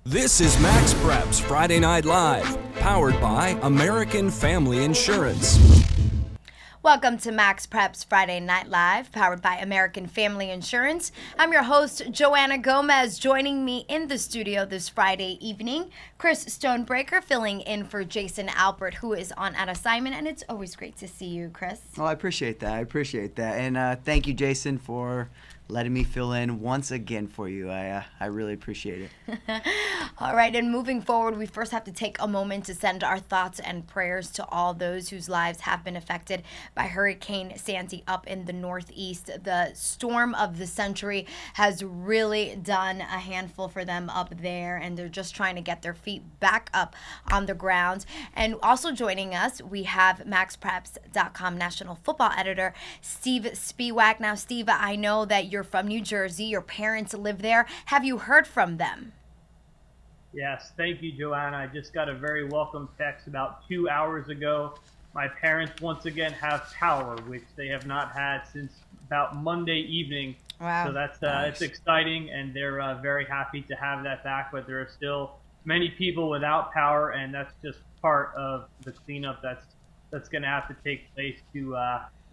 This is MaxPreps Friday Night Live, powered by American Family Insurance. Welcome to MaxPreps Friday Night Live, powered by American Family Insurance. I'm your host, Joanna Gomez. Joining me in the studio this Friday evening, Chris Stonebreaker, filling in for Jason Albert, who is on an assignment, and it's always great to see you, Chris. Oh, I appreciate that. And thank you, Jason, for letting me fill in once again for you. I really appreciate it. All right, and moving forward, we first have to take a moment to send our thoughts and prayers to all those whose lives have been affected by Hurricane Sandy up in the Northeast. The storm of the century has really done a handful for them up there, and they're just trying to get their feet back up on the ground. And also joining us, we have MaxPreps.com national football editor Steve Spiewak. Now, Steve, I know that you're from New Jersey. Your parents live there. Have you heard from them? Yes, thank you, Joanna. I just got a very welcome text about 2 hours ago. My parents once again have power, which they have not had since about Monday evening. Wow. So that's Nice. it's exciting, and they're very happy to have that back. But there are still many people without power, and that's just part of the cleanup that's going to have to take place to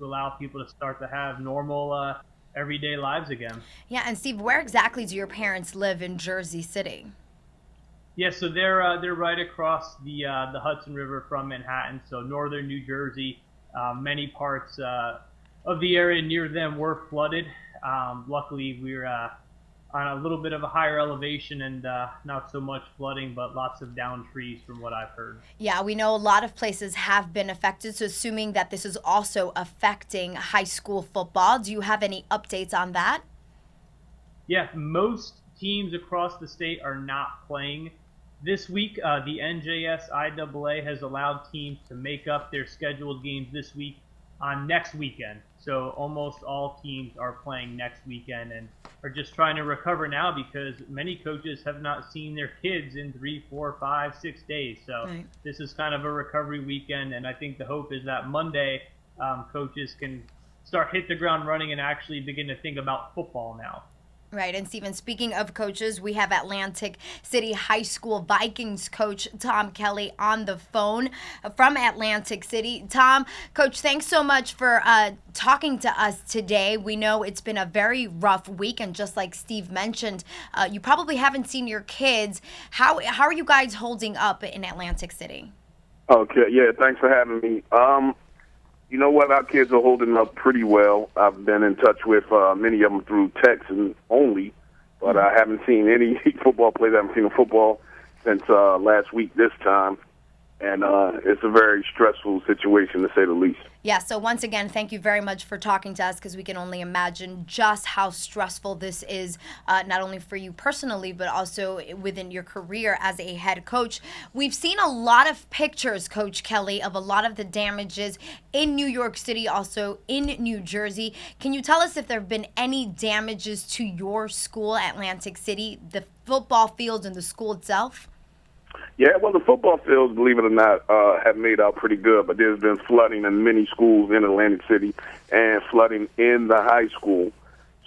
allow people to start to have normal everyday lives again. Yeah, and Steve, where exactly do your parents live in Jersey City? Yeah, so they're right across the Hudson River from Manhattan, so northern New Jersey. Many parts of the area near them were flooded. Luckily, we're on a little bit of a higher elevation and not so much flooding, but lots of downed trees from what I've heard. Yeah, we know a lot of places have been affected, so assuming that this is also affecting high school football, do you have any updates on that? Yeah, most teams across the state are not playing this week. The NJSIAA has allowed teams to make up their scheduled games this week on next weekend. So almost all teams are playing next weekend and are just trying to recover now because many coaches have not seen their kids in 3, 4, 5, 6 days. So Right. This is kind of a recovery weekend, and I think the hope is that Monday coaches can hit the ground running and actually begin to think about football now. Right, and Stephen, speaking of coaches, we have Atlantic City High School Vikings coach Tom Kelly on the phone from Atlantic City. Tom, Coach, thanks so much for talking to us today. We know it's been a very rough week, and just like Steve mentioned, you probably haven't seen your kids. How are you guys holding up in Atlantic City? Okay, yeah, thanks for having me. You know what? Our kids are holding up pretty well. I've been in touch with many of them through text and only, but I haven't seen any football players. I haven't seen a football since last week this time, and it's a very stressful situation, to say the least. Yeah, so once again, thank you very much for talking to us, because we can only imagine just how stressful this is, not only for you personally, but also within your career as a head coach. We've seen a lot of pictures, Coach Kelly, of a lot of the damages in New York City, also in New Jersey. Can you tell us if there have been any damages to your school, Atlantic City, the football fields and the school itself? Yeah, well, the football fields, believe it or not, have made out pretty good, but there's been flooding in many schools in Atlantic City and flooding in the high school.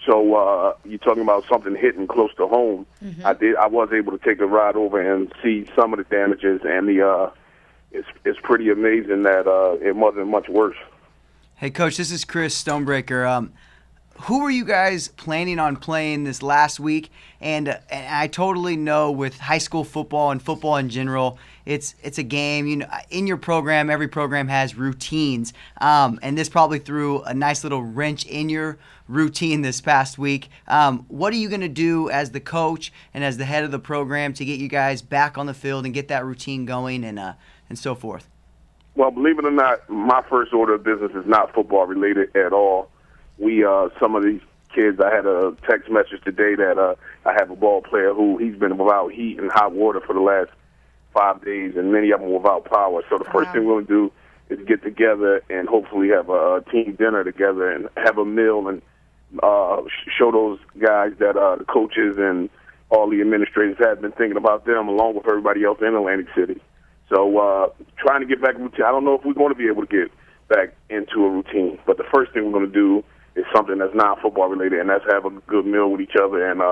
So you're talking about something hitting close to home. Mm-hmm. I was able to take a ride over and see some of the damages, and it's pretty amazing that it wasn't much worse. Hey, Coach, this is Chris Stonebreaker. Who were you guys planning on playing this last week? And I totally know with high school football and football in general, it's a game. You know, in your program, every program has routines, and this probably threw a nice little wrench in your routine this past week. What are you going to do as the coach and as the head of the program to get you guys back on the field and get that routine going and so forth? Well, believe it or not, my first order of business is not football related at all. Some of these kids, I had a text message today that I have a ball player who he's been without heat and hot water for the last 5 days, and many of them without power. So the first thing we're going to do is get together and hopefully have a team dinner together and have a meal and show those guys that the coaches and all the administrators have been thinking about them along with everybody else in Atlantic City. So trying to get back in routine. I don't know if we're going to be able to get back into a routine, but the first thing we're going to do is something that's not football related, and that's have a good meal with each other and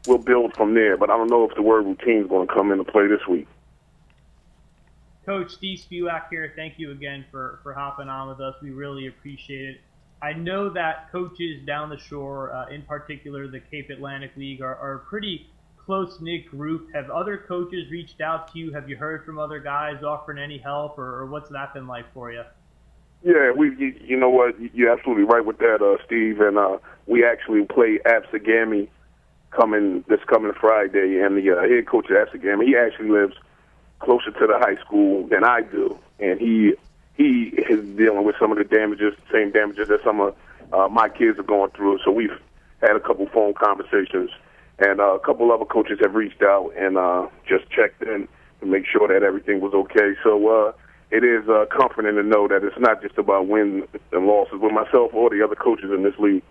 we'll build from there. But I don't know if the word routine is going to come into play this week. Coach Steve Spiewak here. Thank you again for hopping on with us. We really appreciate it. I know that coaches down the shore, in particular the Cape Atlantic League, are a pretty close-knit group. Have other coaches reached out to you? Have you heard from other guys offering any help, or what's that been like for you? Yeah, you know what? You're absolutely right with that, Steve. And we actually play Absegami this coming Friday. And the head coach of Absegami, he actually lives closer to the high school than I do, and he is dealing with some of the same damages that some of my kids are going through. So we've had a couple phone conversations, and a couple other coaches have reached out and just checked in to make sure that everything was okay. So it is comforting to know that it's not just about wins and losses with myself or the other coaches in this league.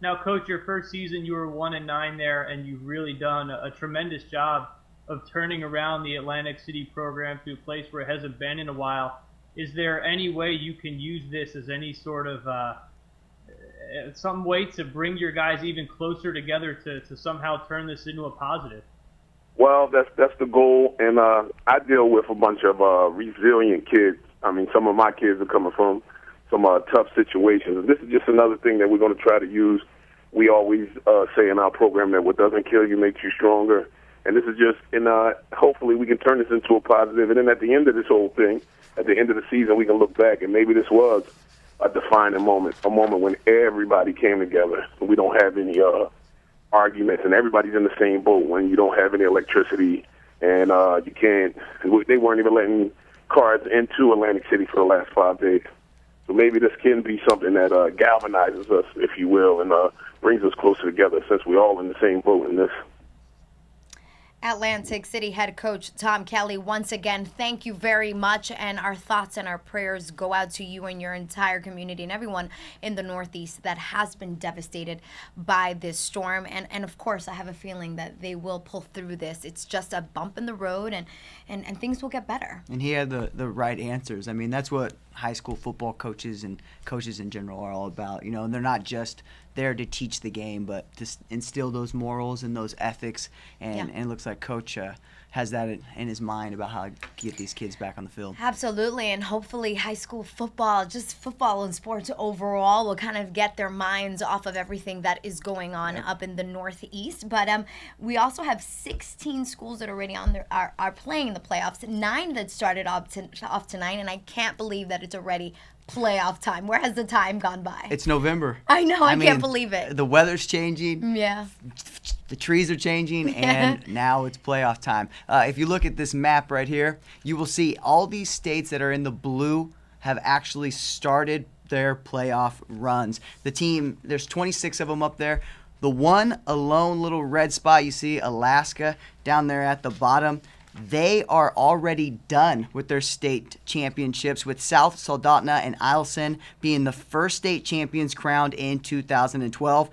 Now, Coach, your first season you were 1-9 there, and you've really done a tremendous job of turning around the Atlantic City program to a place where it hasn't been in a while. Is there any way you can use this as any sort of some way to bring your guys even closer together to somehow turn this into a positive? Well, that's the goal, and I deal with a bunch of resilient kids. I mean, some of my kids are coming from some tough situations. And this is just another thing that we're going to try to use. We always say in our program that what doesn't kill you makes you stronger. And this is just, hopefully we can turn this into a positive. And then at the end of this whole thing, at the end of the season, we can look back and maybe this was a defining moment, a moment when everybody came together. We don't have any arguments, and everybody's in the same boat when you don't have any electricity, and you can't. They weren't even letting cars into Atlantic City for the last 5 days. So maybe this can be something that galvanizes us, if you will, and brings us closer together since we're all in the same boat in this. Atlantic City head coach Tom Kelly, once again, thank you very much, and our thoughts and our prayers go out to you and your entire community and everyone in the Northeast that has been devastated by this storm. And of course, I have a feeling that they will pull through this. It's just a bump in the road, and things will get better. And he had the right answers. I mean, that's what high school football coaches and coaches in general are all about. You know, and they're not just there to teach the game, but to instill those morals and those ethics. And it looks like Coach has that in his mind about how to get these kids back on the field. Absolutely, and hopefully high school football, just football and sports overall, will kind of get their minds off of everything that is going on up in the Northeast. But we also have 16 schools that are already are playing in the playoffs, 9 that started off tonight, and I can't believe that it's already playoff time. Where has the time gone by? It's November. I know. I can't believe it. The weather's changing. Yeah. The trees are changing, and now it's playoff time. If you look at this map right here, you will see all these states that are in the blue have actually started their playoff runs. The team, there's 26 of them up there. The one alone little red spot you see, Alaska, down there at the bottom, they are already done with their state championships, with South Soldotna and Eielson being the first state champions crowned in 2012.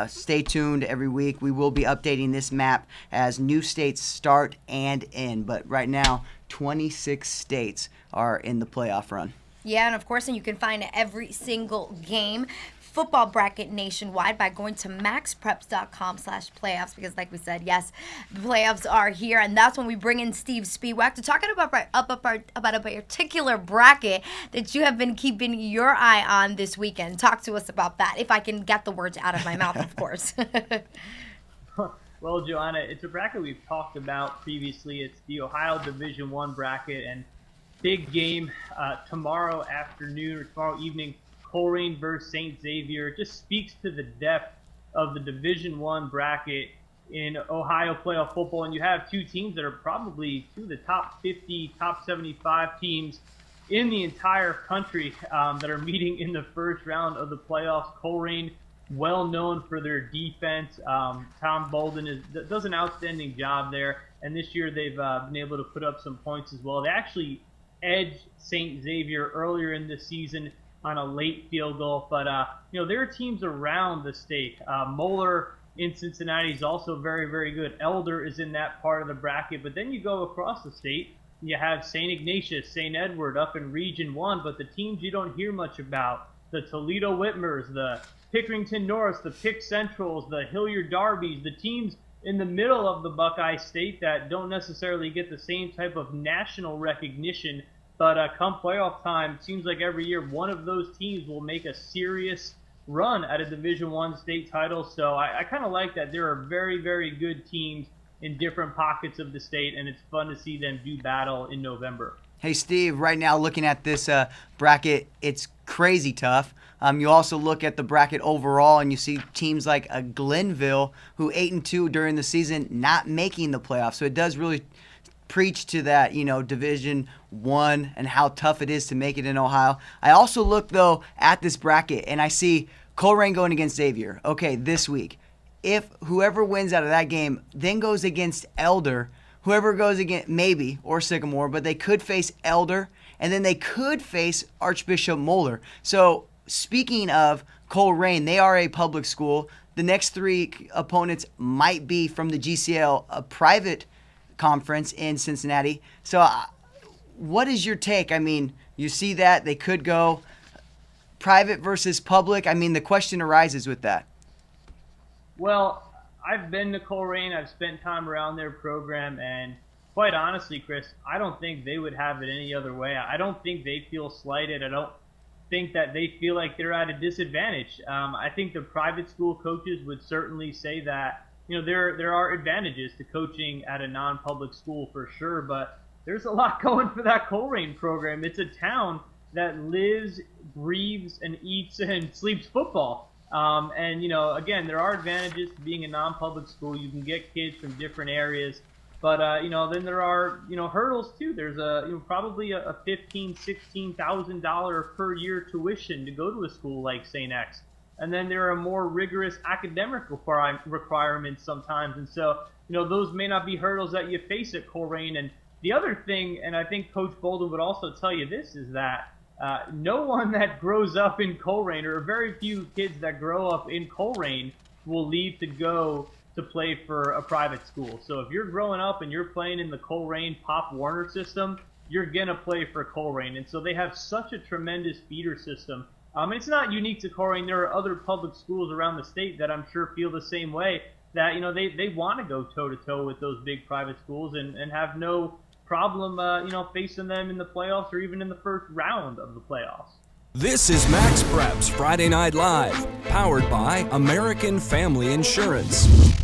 Stay tuned every week. We will be updating this map as new states start and end. But right now, 26 states are in the playoff run. Yeah, and of course, you can find every single game, football bracket nationwide, by going to maxpreps.com/playoffs, because like we said, yes, the playoffs are here, and that's when we bring in Steve Spiewak to talk about a particular bracket that you have been keeping your eye on this weekend. Talk to us about that, if I can get the words out of my mouth, of course. Well, Joanna, it's a bracket we've talked about previously. It's the Ohio Division I bracket, and big game tomorrow afternoon or tomorrow evening. Coleraine versus St. Xavier. It just speaks to the depth of the Division I bracket in Ohio playoff football, and you have two teams that are probably two of the top 50, top 75 teams in the entire country that are meeting in the first round of the playoffs. Coleraine, well known for their defense. Tom Bolden does an outstanding job there, and this year they've been able to put up some points as well. They actually edged St. Xavier earlier in the season on a late field goal, but there are teams around the state. Moeller in Cincinnati is also very, very good. Elder is in that part of the bracket, but then you go across the state, you have St. Ignatius, St. Edward up in Region 1, but the teams you don't hear much about, the Toledo Whitmers, the Pickerington Norths, the Pick Centrals, the Hilliard Darbies, the teams in the middle of the Buckeye State that don't necessarily get the same type of national recognition. But come playoff time, it seems like every year one of those teams will make a serious run at a Division I state title. So I kind of like that there are very, very good teams in different pockets of the state, and it's fun to see them do battle in November. Hey, Steve, right now looking at this bracket, it's crazy tough. You also look at the bracket overall, and you see teams like Glenville, who 8-2 during the season, not making the playoffs. So it does really preach to that, Division I and how tough it is to make it in Ohio. I also look, though, at this bracket, and I see Colerain going against Xavier. Okay, this week. If whoever wins out of that game then goes against Elder, whoever goes against maybe, or Sycamore, but they could face Elder, and then they could face Archbishop Moeller. So speaking of Colerain, they are a public school. The next three opponents might be from the GCL, a private conference in Cincinnati. So what is your take? I mean, you see that they could go private versus public. I mean, the question arises with that. Well, I've been to Colerain. I've spent time around their program, and quite honestly, Chris, I don't think they would have it any other way. I don't think they feel slighted. I don't think that they feel like they're at a disadvantage. I think the private school coaches would certainly say that, there are advantages to coaching at a non-public school for sure, but there's a lot going for that Colerain program. It's a town that lives, breathes, and eats and sleeps football. Again, there are advantages to being a non-public school. You can get kids from different areas, but then there are hurdles too. There's probably a $15,000-$16,000 per year tuition to go to a school like St. X, and then there are more rigorous academic requirements sometimes, and so those may not be hurdles that you face at Colerain. And the other thing, and I think Coach Bolden would also tell you this, is that no one that grows up in Colerain, or very few kids that grow up in Colerain, will leave to go to play for a private school. So if you're growing up and you're playing in the Colerain Pop Warner system, you're going to play for Colerain. And so they have such a tremendous feeder system. And it's not unique to Colerain. There are other public schools around the state that I'm sure feel the same way, that they want to go toe-to-toe with those big private schools and have no problem, facing them in the playoffs or even in the first round of the playoffs. This is MaxPreps Friday Night Live, powered by American Family Insurance.